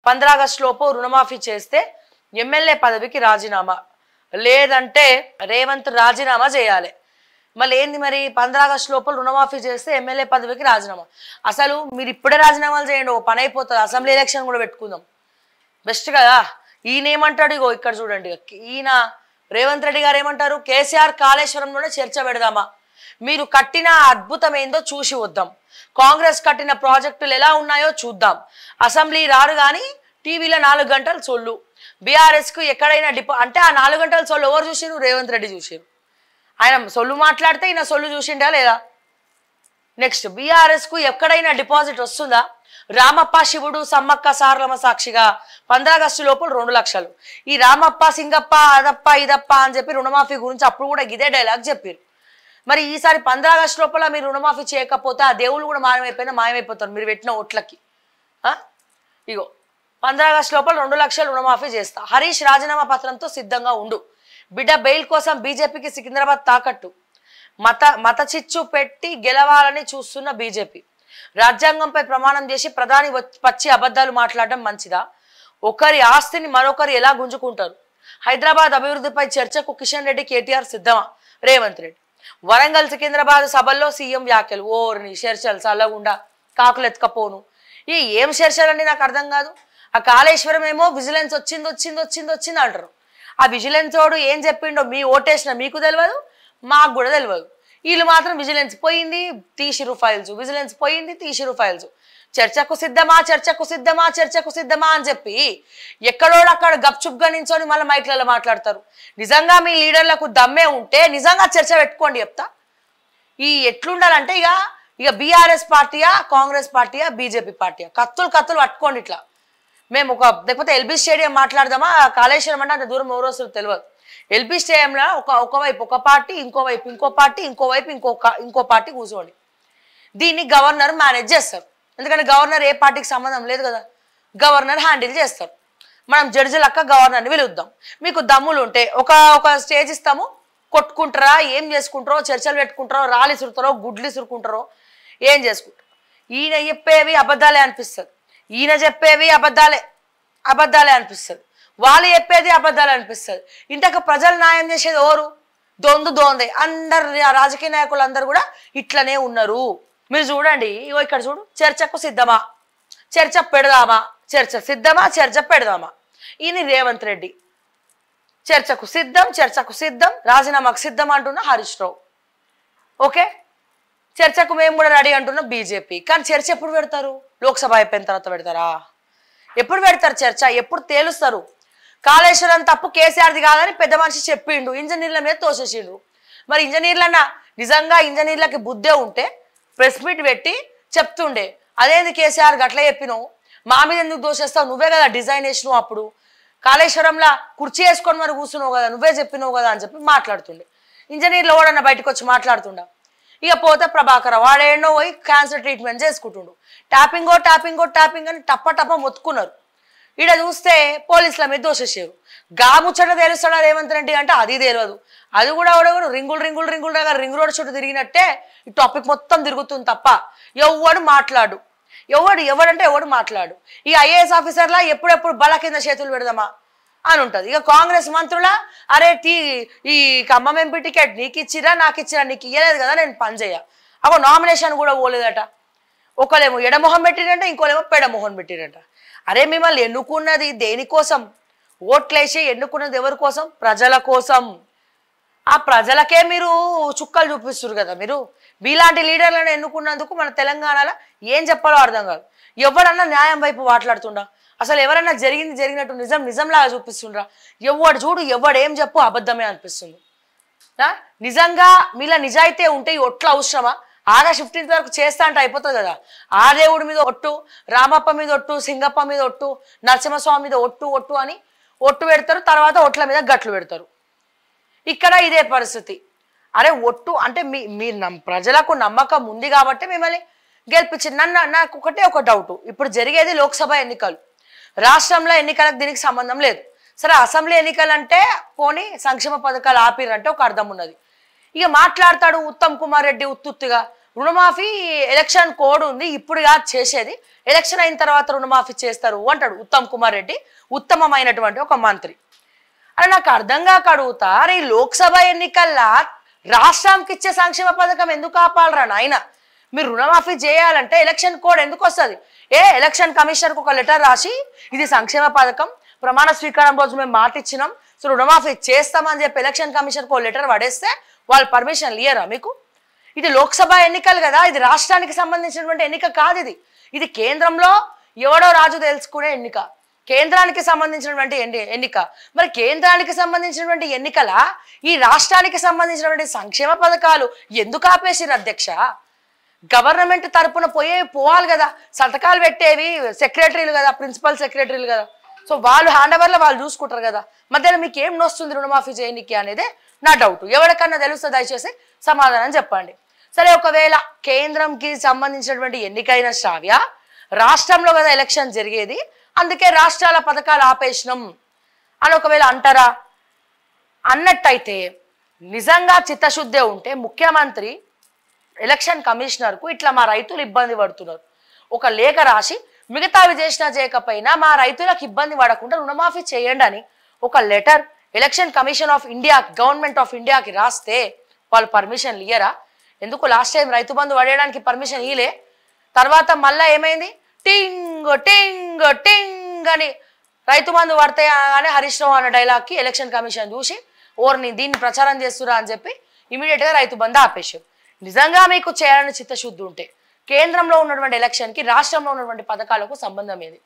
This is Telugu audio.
15 ఆగస్టు లోపు రుణమాఫీ చేస్తే ఎమ్మెల్యే పదవికి రాజీనామా, లేదంటే రేవంత్ రాజీనామా చేయాలి. మళ్ళీ ఏంది మరి 15 ఆగస్టు లోపల రుణమాఫీ చేస్తే ఎమ్మెల్యే పదవికి రాజీనామా. అసలు మీరు ఇప్పుడే రాజీనామాలు చేయండి, ఓ పని అయిపోతుంది. అసెంబ్లీ ఎలక్షన్ కూడా పెట్టుకుందాం, బెస్ట్ కదా. ఈయన ఏమంటాడు, ఇగో ఇక్కడ చూడండి, ఈయన రేవంత్ రెడ్డి గారు ఏమంటారు, కేసీఆర్ కాళేశ్వరంలోనే చర్చ పెడదామా, మీరు కట్టిన అద్భుతం ఏందో చూసి వద్దాం, కాంగ్రెస్ కట్టిన ప్రాజెక్టులు ఎలా ఉన్నాయో చూద్దాం, అసెంబ్లీ రారు కానీ టీవీలో 4 గంటలు సొల్లు, బీఆర్ఎస్కు ఎక్కడైనా అంటే ఆ 4 గంటల సొల్లు ఎవరు చూసిరు, రేవంత్ రెడ్డి చూసిరు. ఆయన సొల్లు మాట్లాడితే ఈయన సొల్లు చూసిండా లేదా. నెక్స్ట్, బీఆర్ఎస్కు ఎక్కడైనా డిపాజిట్ వస్తుందా, రామప్ప శివుడు సమ్మక్క సారలమ్మ సాక్షిగా 15 ఆగస్టు లోపల 2 లక్షలు. ఈ రామప్ప సింగప్ప అదప్ప ఇదప్ప అని చెప్పి రుణమాఫీ గురించి అప్పుడు కూడా ఇదే డైలాగ్ చెప్పారు. మరి ఈసారి 15 ఆగస్టు లోపల మీరు రుణమాఫీ చేయకపోతే ఆ దేవుళ్ళు కూడా మాయమైపోతారు మీరు పెట్టిన ఓట్లకి. ఇగో 15 ఆగస్టు లోపల 2 లక్షలు రుణమాఫీ చేస్తా, హరీష్ రాజీనామా పత్రంతో సిద్ధంగా ఉండు, బిడ్డ బెయిల్ కోసం బీజేపీకి సికింద్రాబాద్ తాకట్టు, మత చిచ్చు పెట్టి గెలవాలని చూస్తున్న బీజేపీ, రాజ్యాంగంపై ప్రమాణం చేసి ప్రధాని పచ్చి అబద్ధాలు మాట్లాడడం మంచిదా, ఒకరి ఆస్తిని మరొకరు ఎలా గుంజుకుంటారు, హైదరాబాద్ అభివృద్ధిపై చర్చకు కిషన్ రెడ్డి కేటీఆర్ సిద్ధమా, రేవంత్ రెడ్డి, వరంగల్ సికింద్రాబాద్ సభల్లో సీఎం వ్యాఖ్యలు, ఓర్ని చర్చలు చల్లగుండా కాకులు ఎత్తుకపోను. ఏం చర్చలు అండి నాకు అర్థం కాదు. ఆ కాళేశ్వరం ఏమో విజిలెన్స్ వచ్చింది అంటారు. ఆ విజిలెన్స్ వాడు ఏం చెప్పిండో మీ ఓటేసిన మీకు తెలియదు, మాకు కూడా తెలియదు. వీళ్ళు మాత్రం విజిలెన్స్ పోయింది తీసిరు ఫైల్స్, విజిలెన్స్ పోయింది తీసిరు ఫైల్స్, చర్చకు సిద్ధమా అని చెప్పి ఎక్కడోడు అక్కడ గప్చుప్గా నించొని మళ్ళీ మైక్లలో మాట్లాడతారు. నిజంగా మీ లీడర్లకు దమ్మే ఉంటే నిజంగా చర్చ పెట్టుకోండి చెప్తా. ఎట్లుండాలంటే ఇక బీఆర్ఎస్ పార్టీయా, కాంగ్రెస్ పార్టీయా, బీజేపీ పార్టీయా, కత్తులు పట్టుకోండి. ఇట్లా మేము లేకపోతే ఎల్బీ స్టేడియం మాట్లాడదామా, కాళేశ్వరం అంటే అంత దూరం ఎవరో అసలు తెలియదు. ఎల్బీ స్టేడియంలో ఒకవైపు ఒక పార్టీ, ఇంకోవైపు ఇంకో పార్టీ, ఇంకోవైపు ఇంకో పార్టీ కూర్చోండి. దీన్ని గవర్నర్ మేనేజ్ చేస్తారు, ఎందుకంటే గవర్నర్ ఏ పార్టీకి సంబంధం లేదు కదా, గవర్నర్ హ్యాండిల్ చేస్తారు. మనం జడ్జిలక్క గవర్నర్ని పిలుద్దాం. మీకు దమ్ములు ఉంటే ఒక స్టేజ్ ఇస్తాము, కొట్టుకుంటారా, ఏం చేసుకుంటారో, చర్చలు పెట్టుకుంటారో, రాళ్ళు ఇసురుతారో, గుడ్లు ఇసురుకుంటారో, ఏం చేసుకుంటారో. ఈయన చెప్పేవి అబద్ధాలే అనిపిస్తుంది, ఈయన చెప్పేవి అబద్ధాలే అనిపిస్తుంది, వాళ్ళు చెప్పేది అబద్ధాలు అనిపిస్తుంది. ఇంతకు ప్రజలు న్యాయం చేసేది ఎవరు, దొందే. అందరు రాజకీయ నాయకులు అందరు కూడా ఇట్లనే ఉన్నారు. మీరు చూడండి, ఇక్కడ చూడు, చర్చకు సిద్ధమా, చర్చ పెడదామా, ఈయన రేవంత్ రెడ్డి చర్చకు సిద్ధం, రాజీనామాకు సిద్ధం అంటున్న హరీష్ రావు. ఓకే, చర్చకు మేము కూడా రెడీ అంటున్నాం బీజేపీ. కానీ చర్చ ఎప్పుడు పెడతారు, లోక్సభ అయిపోయిన తర్వాత పెడతారా, ఎప్పుడు పెడతారు చర్చ, ఎప్పుడు తేలుస్తారు. కాళేశ్వరం తప్పు కేసీఆర్ది కాదని పెద్ద మనిషి చెప్పిండు, ఇంజనీర్ల మీద తోసేసిండు. మరి ఇంజనీర్లన్నా నిజంగా ఇంజనీర్లకి బుద్ధే ఉంటే ప్రెస్ మీట్ పెట్టి చెప్తుండే, అదేంది కేసీఆర్ గట్లా చెప్పినావు, మా మీద ఎందుకు దోషేస్తావు, నువ్వే కదా డిజైన్ వేసినావు, అప్పుడు కాళేశ్వరంలో కుర్చీ వేసుకొని మరి కూర్చున్నావు కదా, నువ్వే చెప్పినావు కదా అని చెప్పి మాట్లాడుతుండే. ఇంజనీర్లు ఓడన్నా బయటకు వచ్చి మాట్లాడుతుండ. ఇక పోతే ప్రభాకర్ వాడేనో పోయి క్యాన్సర్ ట్రీట్మెంట్ చేసుకుంటుండు. ట్యాపింగ్ అని టప్ప మొత్తుకున్నారు. ఈడ చూస్తే పోలీసుల మీద దోషేసారు. ముచ్చట తెలుస్తాడా రేవంత్ రెడ్డి అంటే అది తెలియదు. అది కూడా రింగులు దగ్గర రింగ్ రోడ్ చుట్టూ తిరిగినట్టే ఈ టాపిక్ మొత్తం తిరుగుతుంది తప్ప ఎవడు మాట్లాడు. ఈ ఐఏఎస్ ఆఫీసర్లా ఎప్పుడెప్పుడు బల కింద చేతులు పెడదామా అని ఉంటుంది. ఇక కాంగ్రెస్ మంత్రుల అరే ఈ ఖమ్మం ఎంపీ టికెట్ నీకు ఇచ్చిరా నీకు ఇయ్యలేదు కదా, నేను పని చేయ. నామినేషన్ కూడా పోలేదట. ఒకలేమో ఎడమొహం పెట్టిరంట, ఇంకోలేమో పెడమొహం పెట్టిరంట. అరే మిమ్మల్ని ఎన్నుకున్నది దేనికోసం, ఓట్లేసి ఎన్నుకున్నది ఎవరి కోసం, ప్రజల కోసం. ఆ ప్రజలకే మీరు చుక్కలు చూపిస్తారు కదా. మీరు మీలాంటి లీడర్లను ఎన్నుకున్నందుకు మన తెలంగాణలో ఏం చెప్పాలో అర్థం కాదు. ఎవడన్నా న్యాయం వైపు మాట్లాడుతుండా, అసలు ఎవరన్నా జరిగినట్టు నిజంలాగా చూపిస్తుండ్రా. ఎవడేం చెప్పు అబద్ధమే అనిపిస్తుంది. నిజంగా మీలా నిజాయితీ ఉంటే ఈ ఒట్లు అవసరమా? ఆగస్ట్ 15 వరకు చేస్తా అంటే అయిపోతుంది కదా. ఆ దేవుడి మీద ఒట్టు, రామప్ప మీద ఒట్టు, సింగప్ప మీద ఒట్టు, నరసింహస్వామి మీద ఒట్టు అని ఒట్టు పెడతారు. తర్వాత ఒట్ల మీద గట్లు పెడతారు. ఇక్కడ ఇదే పరిస్థితి. అరే ఒట్టు అంటే మీరు ప్రజలకు నమ్మకం ఉంది కాబట్టి మిమ్మల్ని గెలిపించింది. నాకు ఒక డౌట్, ఇప్పుడు జరిగేది లోక్సభ ఎన్నికలు, రాష్ట్రంలో ఎన్నికలకు దీనికి సంబంధం లేదు. సరే అసెంబ్లీ ఎన్నికలు అంటే పోనీ సంక్షేమ పథకాలు ఆపిరంటే ఒక అర్థం ఉన్నది. ఇక మాట్లాడతాడు ఉత్తమ్ కుమార్ రెడ్డి ఉత్తుత్తుగా, రుణమాఫీ ఎలక్షన్ కోడ్ ఉంది, ఇప్పుడు కాదు చేసేది, ఎలక్షన్ అయిన తర్వాత రుణమాఫీ చేస్తారు అంటాడు ఉత్తమ్ కుమార్ రెడ్డి, ఉత్తమమైనటువంటి ఒక మంత్రి. అని నాకు అర్థం కాక అడుగుతా, అరే ఈ లోక్సభ ఎన్నికల్లా రాష్ట్రానికి ఇచ్చే సంక్షేమ పథకం ఎందుకు ఆపాలరా నాయన? మీరు రుణమాఫీ చేయాలంటే ఎలక్షన్ కోడ్ ఎందుకు వస్తుంది? ఎలక్షన్ కమిషనర్కి ఒక లెటర్ రాసి ఇది సంక్షేమ పథకం, ప్రమాణ స్వీకారం రోజు మేము మాట ఇచ్చినాం, సో రుణమాఫీ చేస్తామని చెప్పి ఎలక్షన్ కమిషనర్కి ఒక లెటర్ పడేస్తే వాళ్ళు పర్మిషన్ ఇయ్యరా మీకు? ఇది లోక్సభ ఎన్నికలు కదా, ఇది రాష్ట్రానికి సంబంధించినటువంటి ఎన్నిక కాదు, ఇది కేంద్రంలో ఎవడో రాజు తెలుసుకునే ఎన్నిక, కేంద్రానికి సంబంధించినటువంటి ఎన్నిక. మరి కేంద్రానికి సంబంధించినటువంటి ఎన్నికల ఈ రాష్ట్రానికి సంబంధించినటువంటి సంక్షేమ పథకాలు ఎందుకు ఆపేసిరు అధ్యక్ష? గవర్నమెంట్ తరపున పోవాలి కదా, సంతకాలు పెట్టేవి సెక్రటరీలు కదా, ప్రిన్సిపల్ సెక్రటరీలు కదా, సో వాళ్ళు హ్యాండ్ ఓవర్లో వాళ్ళు చూసుకుంటారు కదా. మధ్యలో మీకు ఏం నొస్తుంది రుణమాఫీ చేయనికి అనేదే నా డౌట్. ఎవరికన్నా తెలుస్తే దయచేసి సమాధానం చెప్పండి. సరే, ఒకవేళ కేంద్రంకి సంబంధించినటువంటి ఎన్నికైన శ్రావ్య, రాష్ట్రంలో కదా ఎలక్షన్ జరిగేది, అందుకే రాష్ట్రాల పథకాలు ఆపేసినాం అని ఒకవేళ అంటారా? అన్నట్టయితే నిజంగా చిత్తశుద్ధే ఉంటే ముఖ్యమంత్రి ఎలక్షన్ కమిషనర్కు ఇట్లా మా రైతులు ఇబ్బంది పడుతున్నారు ఒక లేఖ రాసి, మిగతావి చేసినా చేయకపోయినా మా రైతులకు ఇబ్బంది పడకుండా రుణమాఫీ చేయండి అని ఒక letter election commission of India, government of ఇండియాకి రాస్తే వాళ్ళు పర్మిషన్ ఇయ్యరా? ఎందుకు last time Rythu Bandhu పడేయడానికి permission ఇయ్యలే, తర్వాత మళ్ళీ ఏమైంది, టింగ్ టింగ్ టింగ్ అని రైతు బంధు పడితే అని హరీష్ రావు అన్న డైలాగ్కి ఎలక్షన్ కమిషన్ చూసి ఓర్ని దీన్ని ప్రచారం చేస్తురా అని చెప్పి ఇమీడియట్గా రైతు బంధు ఆపేశారు. నిజంగా మీకు చేయాలని చిత్తశుద్ధి ఉంటే కేంద్రంలో ఉన్నటువంటి ఎలక్షన్కి రాష్ట్రంలో ఉన్నటువంటి పథకాలకు సంబంధం ఏది?